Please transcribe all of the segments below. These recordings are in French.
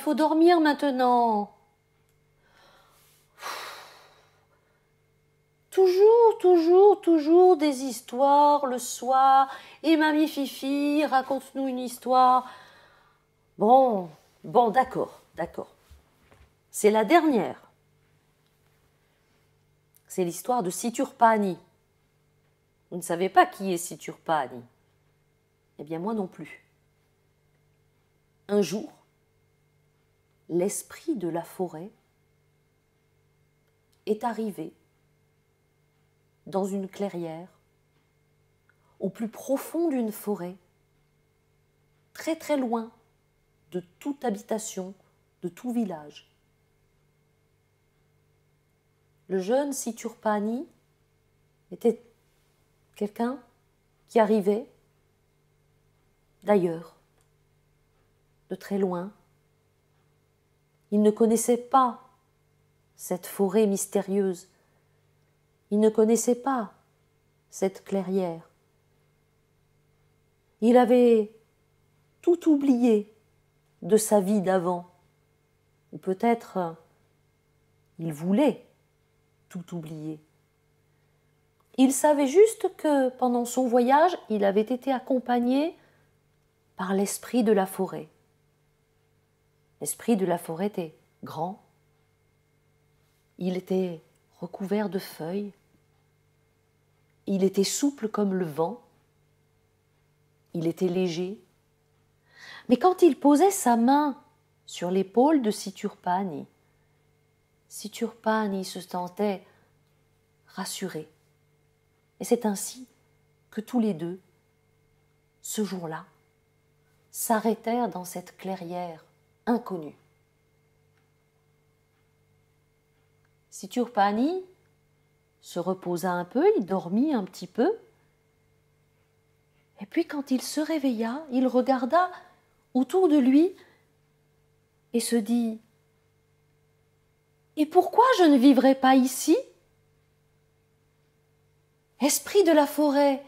faut dormir maintenant. Toujours des histoires le soir. Et mamie Fifi, raconte-nous une histoire. Bon, d'accord. C'est la dernière. C'est l'histoire de Siturpani. Vous ne savez pas qui est Siturpani? Eh bien, moi non plus. Un jour, l'esprit de la forêt est arrivé dans une clairière, au plus profond d'une forêt, très très loin de toute habitation, de tout village. Le jeune Siturpani était quelqu'un qui arrivait d'ailleurs, de très loin. Il ne connaissait pas cette forêt mystérieuse. Il ne connaissait pas cette clairière. Il avait tout oublié de sa vie d'avant. Ou peut-être il voulait tout oublier. Il savait juste que pendant son voyage, il avait été accompagné par l'esprit de la forêt. L'esprit de la forêt était grand. Il était recouvert de feuilles. Il était souple comme le vent. Il était léger. Mais quand il posait sa main sur l'épaule de Siturpani, Siturpani se sentait rassuré. Et c'est ainsi que tous les deux, ce jour-là, s'arrêtèrent dans cette clairière inconnue. Siturpani se reposa un peu, il dormit un petit peu. Et puis quand il se réveilla, il regarda autour de lui et se dit « Et pourquoi je ne vivrais pas ici ? Esprit de la forêt,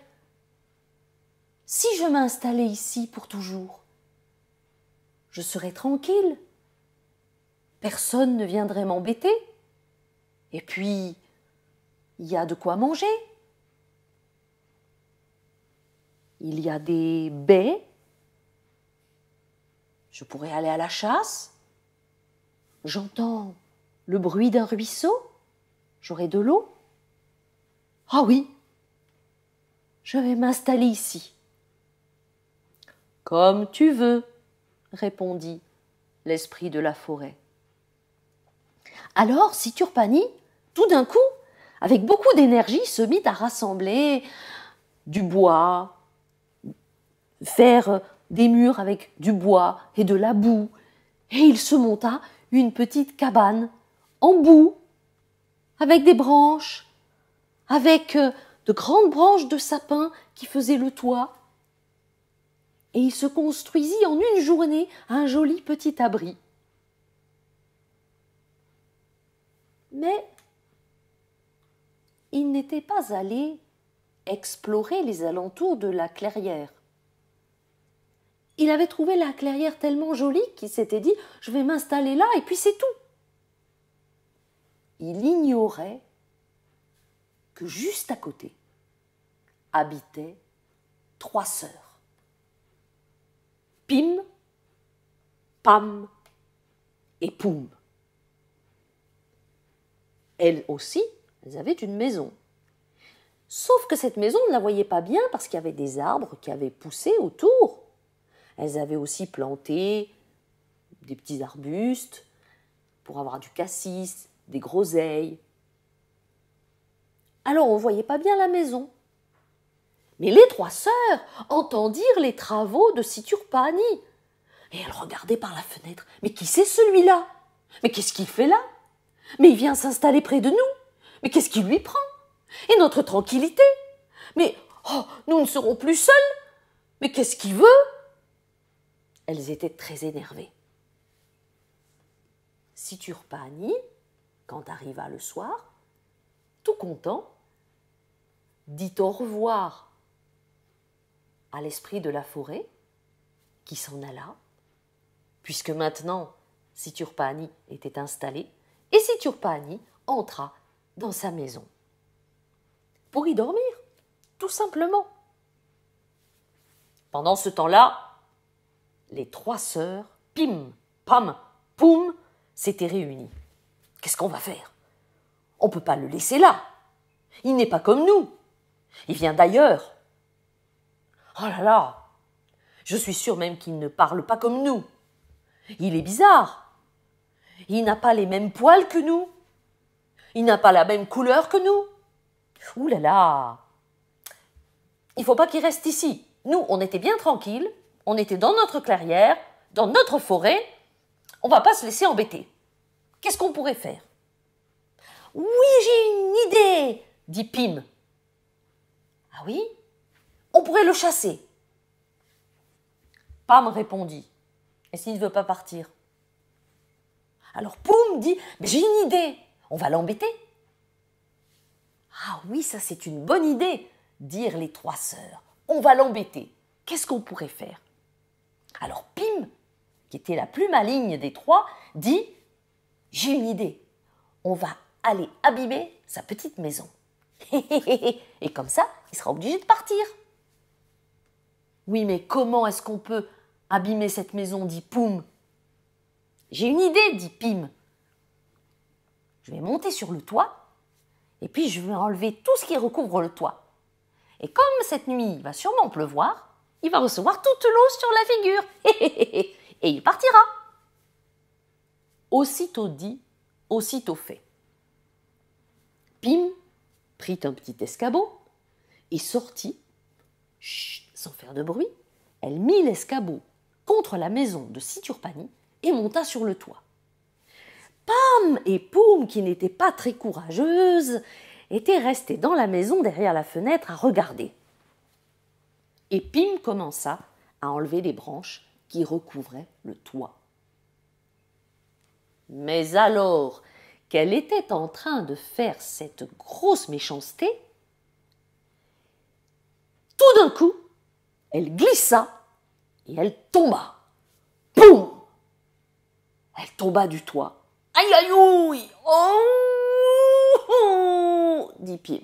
si je m'installais ici pour toujours, je serais tranquille. Personne ne viendrait m'embêter. Et puis, il y a de quoi manger. Il y a des baies. Je pourrais aller à la chasse. J'entends le bruit d'un ruisseau. J'aurai de l'eau. Ah oui, je vais m'installer ici. Comme tu veux, répondit l'esprit de la forêt. Alors Siturpani, tout d'un coup, avec beaucoup d'énergie, se mit à rassembler du bois, faire des murs avec du bois et de la boue. Et il se monta une petite cabane en boue, avec des branches, avec de grandes branches de sapin qui faisaient le toit. Et il se construisit en une journée un joli petit abri. Mais il n'était pas allé explorer les alentours de la clairière. Il avait trouvé la clairière tellement jolie qu'il s'était dit « je vais m'installer là et puis c'est tout ». Il ignorait que juste à côté habitaient 3 sœurs. Pim, Pam et Poum. Elles aussi, elles avaient une maison. Sauf que cette maison, on ne la voyait pas bien parce qu'il y avait des arbres qui avaient poussé autour. Elles avaient aussi planté des petits arbustes pour avoir du cassis, des groseilles. Alors on ne voyait pas bien la maison. Mais les 3 sœurs entendirent les travaux de Siturpani. Et elles regardaient par la fenêtre. Mais qui c'est celui-là? Mais qu'est-ce qu'il fait là? Mais il vient s'installer près de nous. Mais qu'est-ce qui lui prend? Et notre tranquillité? Mais nous ne serons plus seuls. Mais qu'est-ce qu'il veut? Elles étaient très énervées. Siturpani, quand arriva le soir, tout content, dit au revoir à l'esprit de la forêt qui s'en alla, puisque maintenant si Turpani était installée et si Turpani entra dans sa maison. Pour y dormir, tout simplement. Pendant ce temps-là, les 3 sœurs, Pim, Pam, Poum, s'étaient réunies. Qu'est-ce qu'on va faire? On ne peut pas le laisser là. Il n'est pas comme nous. Il vient d'ailleurs. Oh là là, je suis sûre même qu'il ne parle pas comme nous. Il est bizarre. Il n'a pas les mêmes poils que nous. Il n'a pas la même couleur que nous. Ouh là là. Il ne faut pas qu'il reste ici. Nous, on était bien tranquilles. On était dans notre clairière, dans notre forêt. On ne va pas se laisser embêter. Qu'est-ce qu'on pourrait faire? Oui, j'ai une idée, dit Pim. Ah oui? On pourrait le chasser. Pam répondit. Et s'il ne veut pas partir? Alors Poum dit, mais j'ai une idée, on va l'embêter. Ah oui, ça c'est une bonne idée, dirent les 3 sœurs. On va l'embêter. Qu'est-ce qu'on pourrait faire? Alors Pim, qui était la plus maligne des 3, dit, j'ai une idée, on va aller abîmer sa petite maison. Et comme ça, il sera obligé de partir. Oui, mais comment est-ce qu'on peut abîmer cette maison, dit Poum. J'ai une idée, dit Pim. Je vais monter sur le toit et puis je vais enlever tout ce qui recouvre le toit. Et comme cette nuit, il va sûrement pleuvoir, il va recevoir toute l'eau sur la figure. Et il partira. Aussitôt dit, aussitôt fait. Pim prit un petit escabeau et sortit, sans faire de bruit. Elle mit l'escabeau contre la maison de Siturpani et monta sur le toit. Pam et Poum, qui n'étaient pas très courageuses, étaient restées dans la maison derrière la fenêtre à regarder. Et Pim commença à enlever les branches qui recouvraient le toit. Mais alors qu'elle était en train de faire cette grosse méchanceté, tout d'un coup, elle glissa et elle tomba. Poum! Elle tomba du toit. Aïe aïe ouïe! Oh! Dit Pim.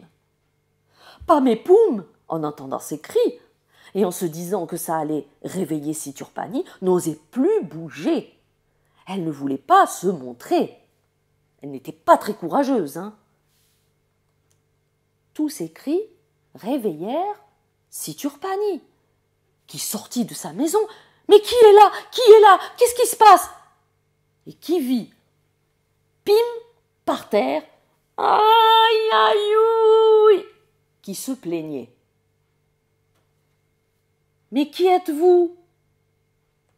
Pam et Poum, en entendant ces cris et en se disant que ça allait réveiller Siturpani, n'osaient plus bouger. Elle ne voulait pas se montrer. Elle n'était pas très courageuse, hein. Tous ces cris réveillèrent Siturpani, qui sortit de sa maison. Mais qui est là? Qui est là? Qu'est-ce qui se passe? Et qui vit Pim par terre, aïe aïe ouïe, qui se plaignait. Mais qui êtes-vous?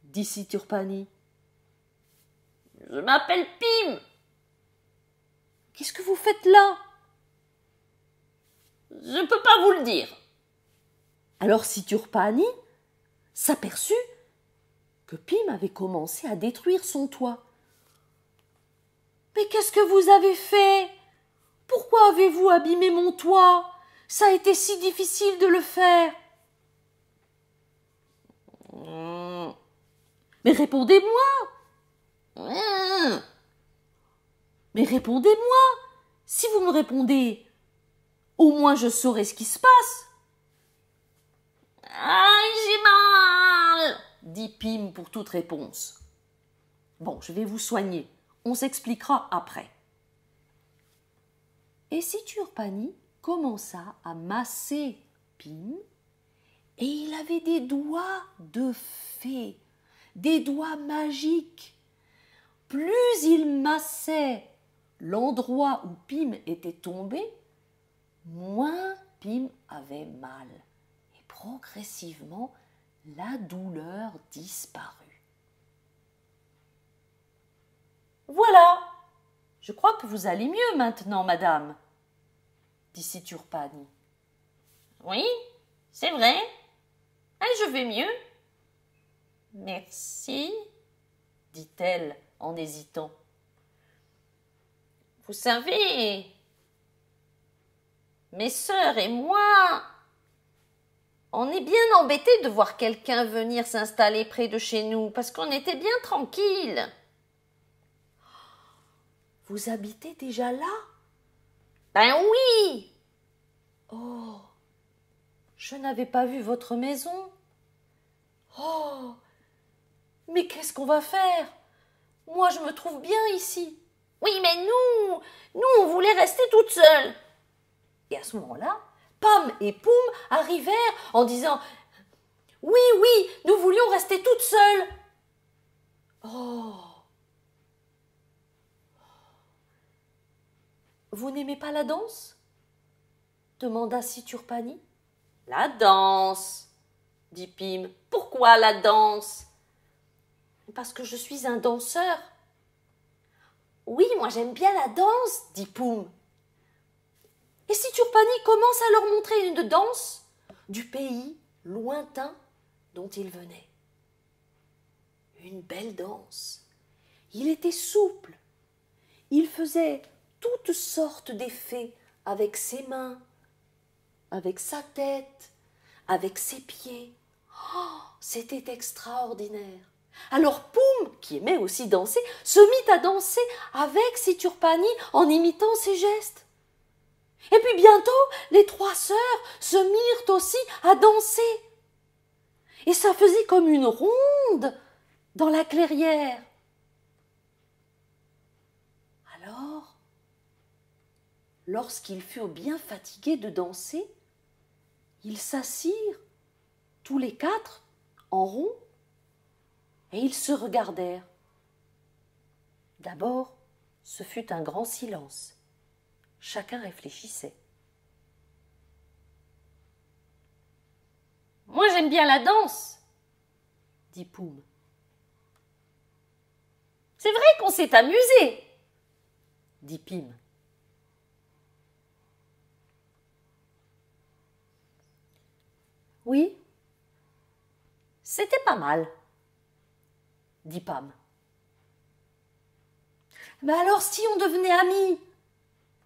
dit Siturpani. Je m'appelle Pim. Qu'est-ce que vous faites là? Je ne peux pas vous le dire. Alors Siturpani s'aperçut que Pim avait commencé à détruire son toit. Mais qu'est-ce que vous avez fait? Pourquoi avez-vous abîmé mon toit? Ça a été si difficile de le faire. Mais répondez-moi. Mais répondez-moi. Si vous me répondez, au moins je saurai ce qui se passe. Aïe, j'ai mal, dit Pim pour toute réponse. Bon, je vais vous soigner. On s'expliquera après. Et Siturpani commença à masser Pim, et il avait des doigts de fée, des doigts magiques. Plus il massait l'endroit où Pim était tombé, moins Pim avait mal. Et progressivement, la douleur disparut. Voilà, je crois que vous allez mieux maintenant, madame, dit Siturpani. Oui, c'est vrai, je vais mieux. Merci, dit-elle en hésitant. Vous savez, mes sœurs et moi, on est bien embêtés de voir quelqu'un venir s'installer près de chez nous parce qu'on était bien tranquilles. vous habitez déjà là? Ben oui! Oh, je n'avais pas vu votre maison. Oh, mais qu'est-ce qu'on va faire? Moi, je me trouve bien ici. Oui, mais nous, on voulait rester toutes seules. Et à ce moment-là, Pam et Poum arrivèrent en disant « Oui, oui, nous voulions rester toutes seules. » Oh! Vous n'aimez pas la danse? Demanda Siturpani. La danse, dit Pim. Pourquoi la danse? Parce que je suis un danseur. Oui, moi j'aime bien la danse, dit Poum. Et Siturpani commence à leur montrer une danse du pays lointain dont il venait. Une belle danse. Il était souple. Il faisait toutes sortes d'effets avec ses mains, avec sa tête, avec ses pieds. Oh, c'était extraordinaire. Alors Poum, qui aimait aussi danser, se mit à danser avec Siturpani en imitant ses gestes. Et puis bientôt, les trois sœurs se mirent aussi à danser. Et ça faisait comme une ronde dans la clairière. Alors, lorsqu'ils furent bien fatigués de danser, ils s'assirent, tous les quatre, en rond, et ils se regardèrent. D'abord, ce fut un grand silence. Chacun réfléchissait. Moi j'aime bien la danse, dit Poum. C'est vrai qu'on s'est amusé, dit Pim. Oui, c'était pas mal, dit Pam. Mais alors si on devenait amis,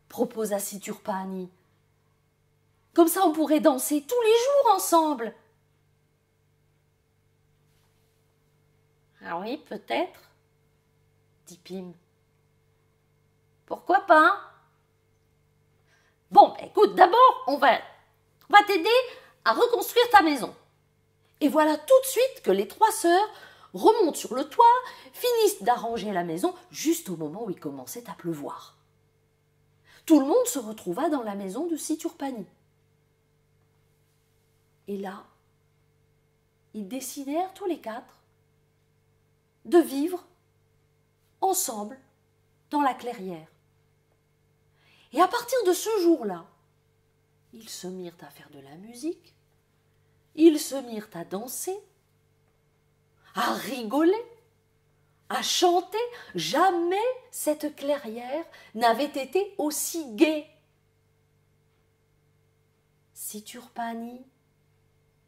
proposa Siturpani. Comme ça on pourrait danser tous les jours ensemble. Ah oui, peut-être, dit Pim. Pourquoi pas? Bon, écoute, d'abord, on va t'aider à reconstruire ta maison. Et voilà tout de suite que les trois sœurs remontent sur le toit, finissent d'arranger la maison juste au moment où il commençait à pleuvoir. Tout le monde se retrouva dans la maison de Siturpani. Et là, ils décidèrent tous les quatre de vivre ensemble dans la clairière. Et à partir de ce jour-là, ils se mirent à faire de la musique, ils se mirent à danser, à rigoler, à chanter. Jamais cette clairière n'avait été aussi gaie. Siturpani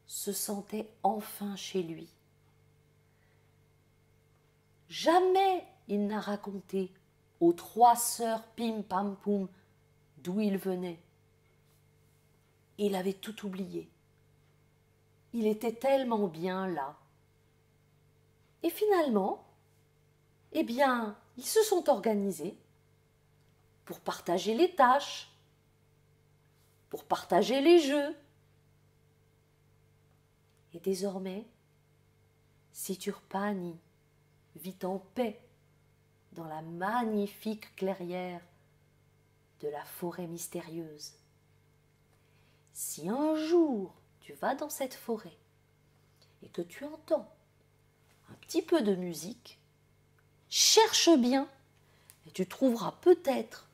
se sentait enfin chez lui. Jamais il n'a raconté aux trois sœurs Pim Pam Poum d'où il venait. Il avait tout oublié. Il était tellement bien là. Et finalement, eh bien, ils se sont organisés pour partager les tâches, pour partager les jeux. Et désormais, Siturpani vit en paix dans la magnifique clairière de la forêt mystérieuse. Si un jour tu vas dans cette forêt et que tu entends un petit peu de musique, cherche bien et tu trouveras peut-être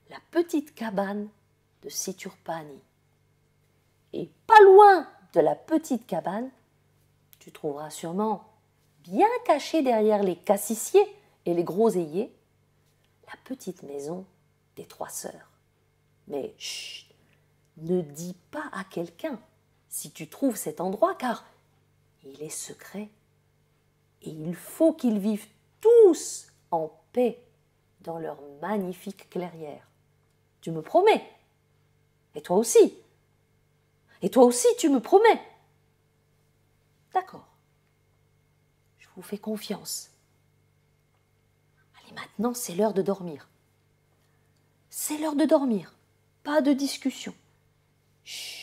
la petite cabane de Siturpani. Et pas loin de la petite cabane, tu trouveras sûrement, bien caché derrière les cassissiers et les groseilliers, la petite maison des trois sœurs. Mais chut, ne dis pas à quelqu'un si tu trouves cet endroit, car il est secret. Et il faut qu'ils vivent tous en paix dans leur magnifique clairière. Tu me promets? Et toi aussi? Et toi aussi, tu me promets? D'accord. Je vous fais confiance. Allez, Et maintenant, c'est l'heure de dormir. C'est l'heure de dormir. Pas de discussion. Chut.